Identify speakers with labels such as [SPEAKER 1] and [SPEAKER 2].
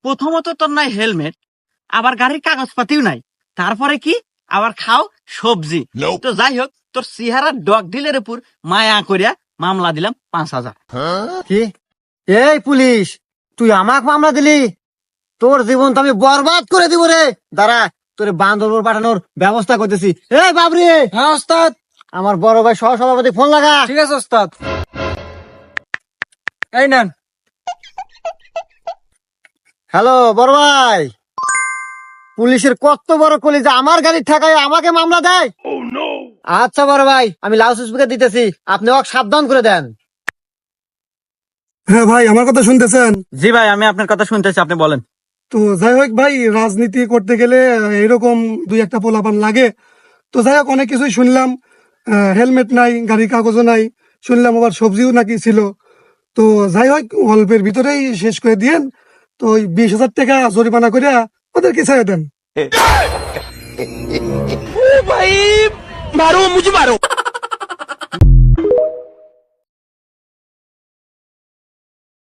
[SPEAKER 1] প্রথমত তোর নাই হেলমেট, আবার গাড়ির কাগজপাতিও নাই, তারপরে কি আবার খাও সবজি। তো যাই হোক, তোর চেহারার ডগ ডিলের উপর মায়া করিয়া মামলা দিলাম 5,000।
[SPEAKER 2] কি? এই পুলিশ, তুই আমাকে মামলা দিলি? তোর জীবন তো আমি বরবাদ করে দিব রে। দাঁড়া, তোর বান্দরবন পাঠানোর ব্যবস্থা করতেছি। এই বাবরি,
[SPEAKER 3] হ্যাঁ ওস্তাদ।
[SPEAKER 2] আমার বড় ভাই সহ সভাপতি ফোন লাগা।
[SPEAKER 3] ঠিক আছে ওস্তাদ। এই নেন।
[SPEAKER 2] হ্যালো বড় ভাই, পুলিশের কত বড় কলিজা, আমার গাড়ির ঠেকায় আমাকে মামলা দেয়। আচ্ছা বড় ভাই, আমি লাউড স্পিকার দিতেছি, আপনি ওকে সাবধান করে দেন।
[SPEAKER 4] হ্যাঁ ভাই, আমার কথা শুনতেছেন?
[SPEAKER 1] জি ভাই, আমি আপনার কথা শুনতেছি, আপনি বলেন।
[SPEAKER 4] তো যাই হোক ভাই, রাজনীতি করতে গেলে এরকম দুই একটা পোলাপান লাগে। তো যাই হোক, অনেক কিছুই শুনলাম। হেলমেট নাই, গাড়ির কাগজও নাই, শুনলাম আবার সবজিও নাকি ছিল। তো যাই হোক, অল্পের ভিতরেই শেষ করে দিয়েন। তো ওই 20,000 টাকা জরিমানা করে ওদেরকে ছেড়ে দেন।
[SPEAKER 3] ভাই মারো, মুঝে মারো।